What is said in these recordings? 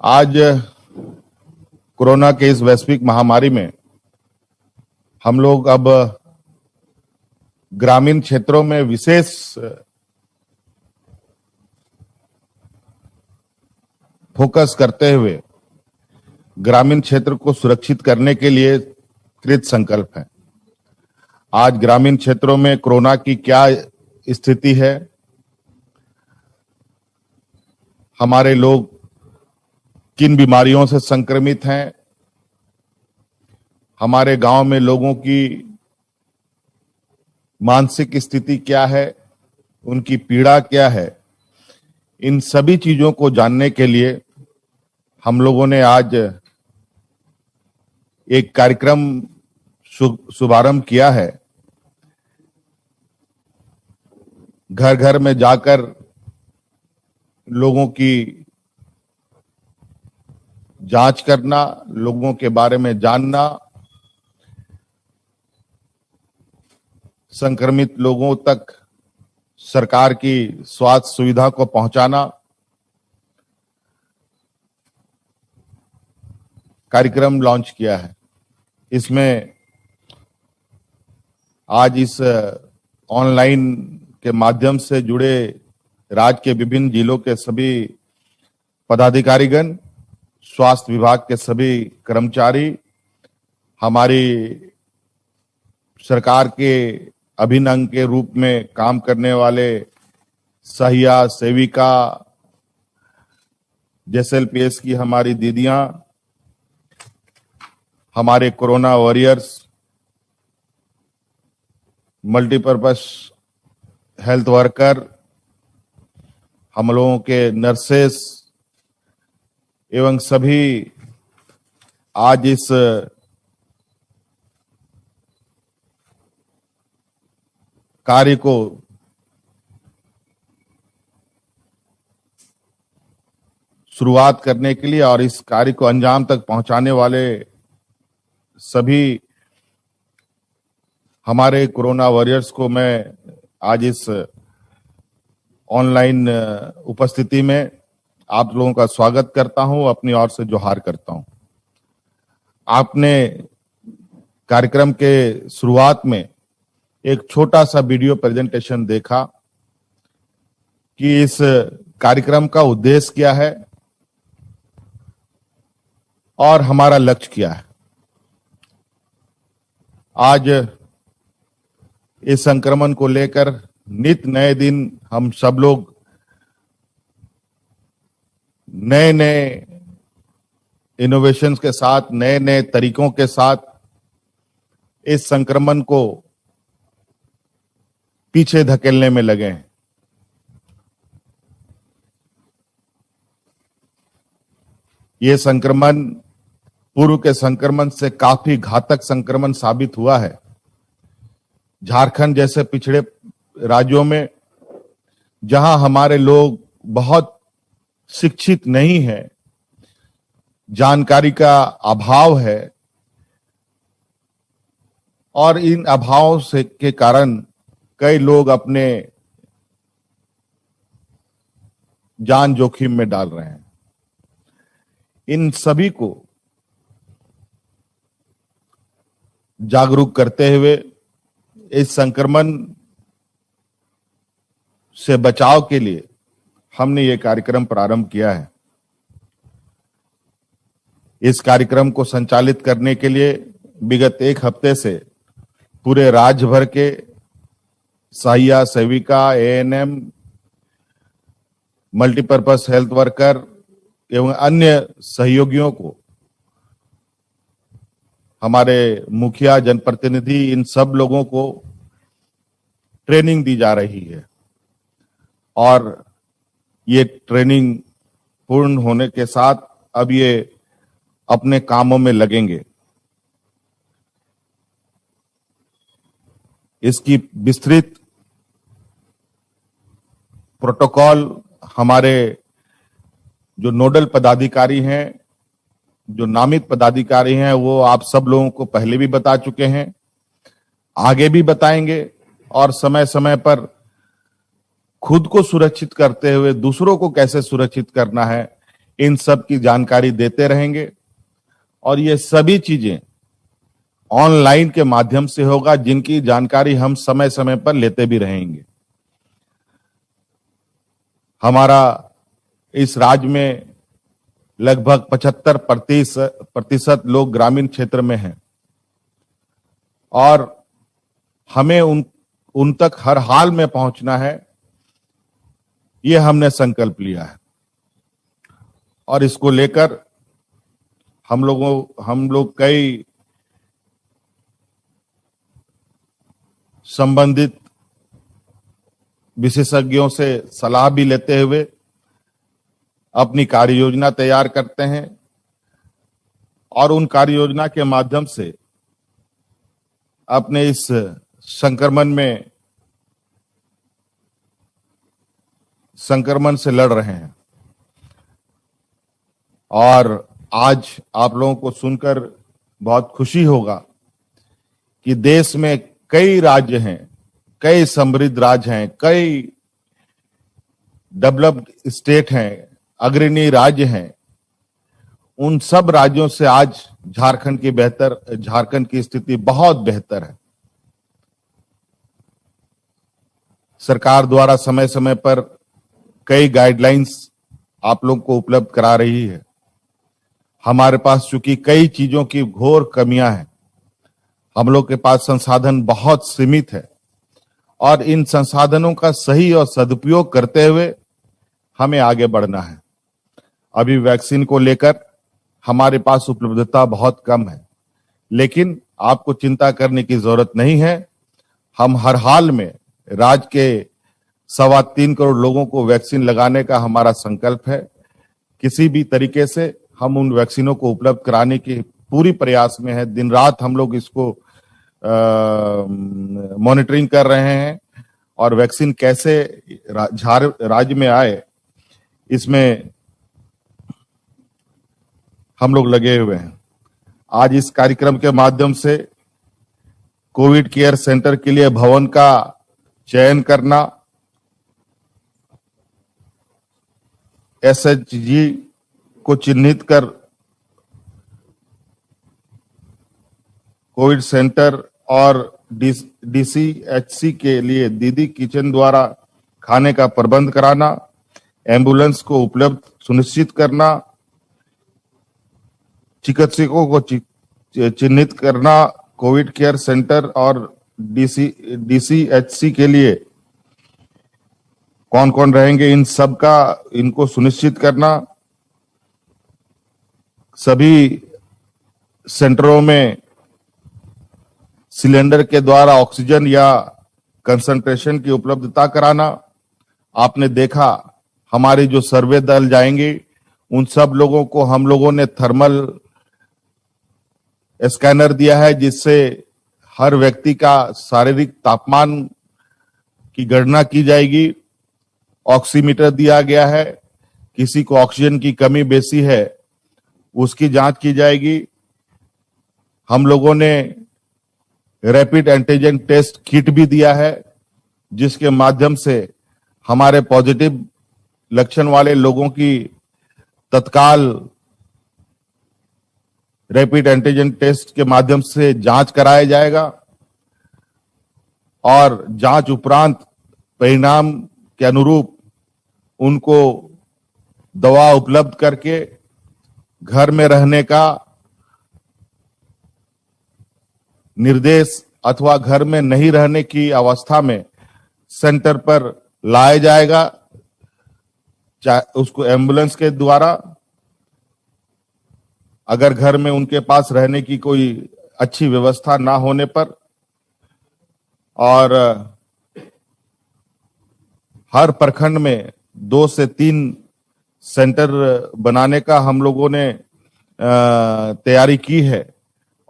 आज कोरोना के इस वैश्विक महामारी में हम लोग अब ग्रामीण क्षेत्रों में विशेष फोकस करते हुए ग्रामीण क्षेत्र को सुरक्षित करने के लिए कृत संकल्प है। आज ग्रामीण क्षेत्रों में कोरोना की क्या स्थिति है, हमारे लोग किन बीमारियों से संक्रमित हैं, हमारे गांव में लोगों की मानसिक स्थिति क्या है, उनकी पीड़ा क्या है, इन सभी चीजों को जानने के लिए हम लोगों ने आज एक कार्यक्रम शुभारंभ किया है। घर घर में जाकर लोगों की जांच करना, लोगों के बारे में जानना, संक्रमित लोगों तक सरकार की स्वास्थ्य सुविधा को पहुंचाना, कार्यक्रम लॉन्च किया है। इसमें आज इस ऑनलाइन के माध्यम से जुड़े राज्य के विभिन्न जिलों के सभी पदाधिकारीगण, स्वास्थ्य विभाग के सभी कर्मचारी, हमारी सरकार के अभिन्न अंग के रूप में काम करने वाले सहिया, सेविका, जेएसएलपीएस की हमारी दीदियां, हमारे corona warriors, multipurpose health worker, हम लोगों के नर्सेस एवं सभी आज इस कार्य को शुरुआत करने के लिए और इस कार्य को अंजाम तक पहुंचाने वाले सभी हमारे कोरोना वॉरियर्स को मैं आज इस ऑनलाइन उपस्थिति में आप लोगों का स्वागत करता हूं, अपनी ओर से जोहार करता हूं। आपने कार्यक्रम के शुरुआत में एक छोटा सा वीडियो प्रेजेंटेशन देखा कि इस कार्यक्रम का उद्देश्य क्या है और हमारा लक्ष्य क्या है। आज इस संक्रमण को लेकर नित नए दिन हम सब लोग नए नए इनोवेशंस के साथ, नए नए तरीकों के साथ इस संक्रमण को पीछे धकेलने में लगे हैं। ये संक्रमण पूर्व के संक्रमण से काफी घातक संक्रमण साबित हुआ है। झारखंड जैसे पिछड़े राज्यों में, जहां हमारे लोग बहुत शिक्षित नहीं है, जानकारी का अभाव है और इन अभाव से के कारण कई लोग अपने जान जोखिम में डाल रहे हैं। इन सभी को जागरूक करते हुए इस संक्रमण से बचाव के लिए हमने ये कार्यक्रम प्रारंभ किया है। इस कार्यक्रम को संचालित करने के लिए विगत एक हफ्ते से पूरे राज्य भर के सहिया, सेविका, एएनएम, मल्टीपर्पस हेल्थ वर्कर एवं अन्य सहयोगियों को, हमारे मुखिया, जनप्रतिनिधि, इन सब लोगों को ट्रेनिंग दी जा रही है और ये ट्रेनिंग पूर्ण होने के साथ अब ये अपने कामों में लगेंगे। इसकी विस्तृत प्रोटोकॉल हमारे जो नोडल पदाधिकारी हैं, जो नामित पदाधिकारी हैं, वो आप सब लोगों को पहले भी बता चुके हैं, आगे भी बताएंगे और समय समय पर खुद को सुरक्षित करते हुए दूसरों को कैसे सुरक्षित करना है, इन सब की जानकारी देते रहेंगे और ये सभी चीजें ऑनलाइन के माध्यम से होगा, जिनकी जानकारी हम समय समय पर लेते भी रहेंगे। हमारा इस राज्य में लगभग 75% लोग ग्रामीण क्षेत्र में हैं और हमें उन तक हर हाल में पहुंचना है, ये हमने संकल्प लिया है। और इसको लेकर हम लोग कई संबंधित विशेषज्ञों से सलाह भी लेते हुए अपनी कार्य योजना तैयार करते हैं और उन कार्य योजना के माध्यम से अपने इस संक्रमण से लड़ रहे हैं। और आज आप लोगों को सुनकर बहुत खुशी होगा कि देश में कई राज्य हैं, कई समृद्ध राज्य हैं, कई डेवलप्ड स्टेट हैं, अग्रणी राज्य हैं। उन सब राज्यों से आज झारखंड की स्थिति बहुत बेहतर है। सरकार द्वारा समय समय पर कई गाइडलाइंस आप लोग को उपलब्ध करा रही है। हमारे पास चूंकि कई चीजों की घोर कमियां हैं, हम लोग के पास संसाधन बहुत सीमित है और इन संसाधनों का सही और सदुपयोग करते हुए हमें आगे बढ़ना है। अभी वैक्सीन को लेकर हमारे पास उपलब्धता बहुत कम है, लेकिन आपको चिंता करने की जरूरत नहीं है। हम हर हाल में राज्य के 3.25 करोड़ लोगों को वैक्सीन लगाने का हमारा संकल्प है। किसी भी तरीके से हम उन वैक्सीनों को उपलब्ध कराने की पूरी प्रयास में है। दिन रात हम लोग इसको मॉनिटरिंग कर रहे हैं और वैक्सीन कैसे राज्य में आए, इसमें हम लोग लगे हुए हैं। आज इस कार्यक्रम के माध्यम से कोविड केयर सेंटर के लिए भवन का चयन करना, एसएचजी को चिन्हित कर कोविड सेंटर और डीसीएचसी के लिए दीदी किचन द्वारा खाने का प्रबंध कराना, एम्बुलेंस को उपलब्ध सुनिश्चित करना, चिकित्सकों को चिन्हित करना, कोविड केयर सेंटर और डीसीएचसी के लिए कौन कौन रहेंगे, इन सब का इनको सुनिश्चित करना, सभी सेंटरों में सिलेंडर के द्वारा ऑक्सीजन या कंसंट्रेशन की उपलब्धता कराना। आपने देखा हमारे जो सर्वे दल जाएंगे उन सब लोगों को हम लोगों ने थर्मल स्कैनर दिया है, जिससे हर व्यक्ति का शारीरिक तापमान की गणना की जाएगी। ऑक्सीमीटर दिया गया है, किसी को ऑक्सीजन की कमी बेसी है उसकी जांच की जाएगी। हम लोगों ने रैपिड एंटीजन टेस्ट किट भी दिया है, जिसके माध्यम से हमारे पॉजिटिव लक्षण वाले लोगों की तत्काल रैपिड एंटीजन टेस्ट के माध्यम से जांच कराया जाएगा और जांच उपरांत परिणाम के अनुरूप उनको दवा उपलब्ध करके घर में रहने का निर्देश अथवा घर में नहीं रहने की अवस्था में सेंटर पर लाया जाएगा, चाहे उसको एम्बुलेंस के द्वारा। अगर घर में उनके पास रहने की कोई अच्छी व्यवस्था ना होने पर, और हर प्रखंड में 2 से 3 सेंटर बनाने का हम लोगों ने तैयारी की है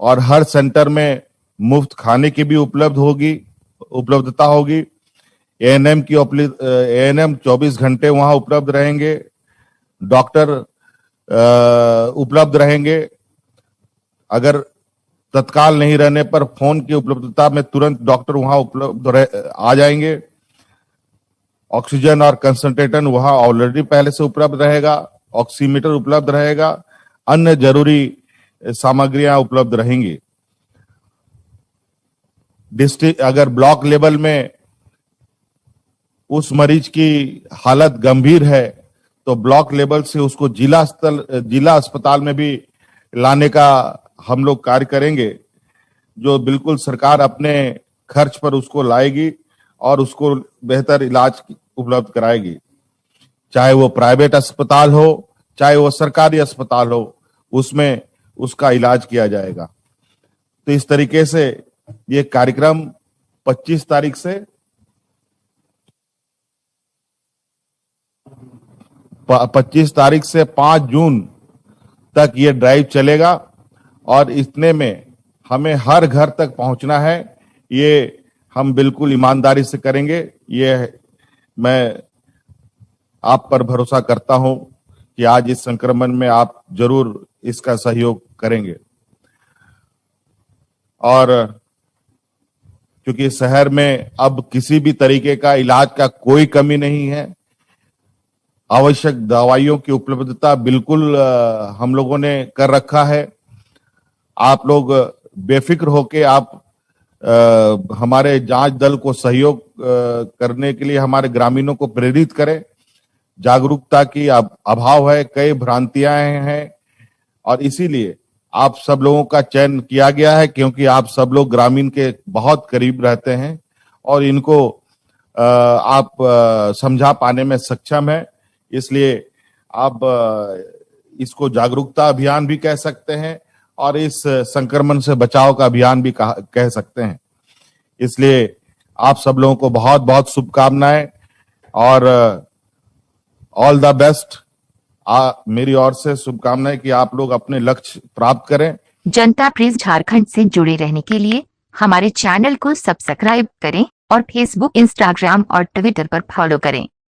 और हर सेंटर में मुफ्त खाने की भी उपलब्धता होगी। एएनएम 24 घंटे वहां उपलब्ध रहेंगे, डॉक्टर उपलब्ध रहेंगे। अगर तत्काल नहीं रहने पर फोन की उपलब्धता में तुरंत डॉक्टर वहां उपलब्ध आ जाएंगे। ऑक्सीजन और कंसंट्रेटर वहां ऑलरेडी पहले से उपलब्ध रहेगा। ऑक्सीमीटर उपलब्ध रहेगा, अन्य जरूरी सामग्रियां उपलब्ध रहेंगी। डिस्ट्रिक्ट अगर ब्लॉक लेवल में उस मरीज की हालत गंभीर है तो ब्लॉक लेवल से उसको जिला अस्पताल में भी लाने का हम लोग कार्य करेंगे, जो बिल्कुल सरकार अपने खर्च पर उसको लाएगी और उसको बेहतर इलाज उपलब्ध कराएगी। चाहे वो प्राइवेट अस्पताल हो, चाहे वो सरकारी अस्पताल हो, उसमें उसका इलाज किया जाएगा। तो इस तरीके से ये कार्यक्रम 25 तारीख से 5 जून तक ये ड्राइव चलेगा और इतने में हमें हर घर तक पहुंचना है। ये हम बिल्कुल ईमानदारी से करेंगे। ये मैं आप पर भरोसा करता हूं कि आज इस संक्रमण में आप जरूर इसका सहयोग करेंगे। और क्योंकि शहर में अब किसी भी तरीके का इलाज का कोई कमी नहीं है, आवश्यक दवाइयों की उपलब्धता बिल्कुल हम लोगों ने कर रखा है। आप लोग बेफिक्र होके आप हमारे जांच दल को सहयोग करने के लिए हमारे ग्रामीणों को प्रेरित करें। जागरूकता की अभाव है, कई भ्रांतियां हैं और इसीलिए आप सब लोगों का चयन किया गया है, क्योंकि आप सब लोग ग्रामीण के बहुत करीब रहते हैं और इनको आप समझा पाने में सक्षम है। इसलिए आप इसको जागरूकता अभियान भी कह सकते हैं और इस संक्रमण से बचाव का अभियान भी कह सकते हैं। इसलिए आप सब लोगों को बहुत बहुत शुभकामनाएं और ऑल द बेस्ट। मेरी ओर से शुभकामनाएं कि आप लोग अपने लक्ष्य प्राप्त करें। जनता प्रेस झारखंड से जुड़े रहने के लिए हमारे चैनल को सब्सक्राइब करें और फेसबुक, इंस्टाग्राम और ट्विटर पर फॉलो करें।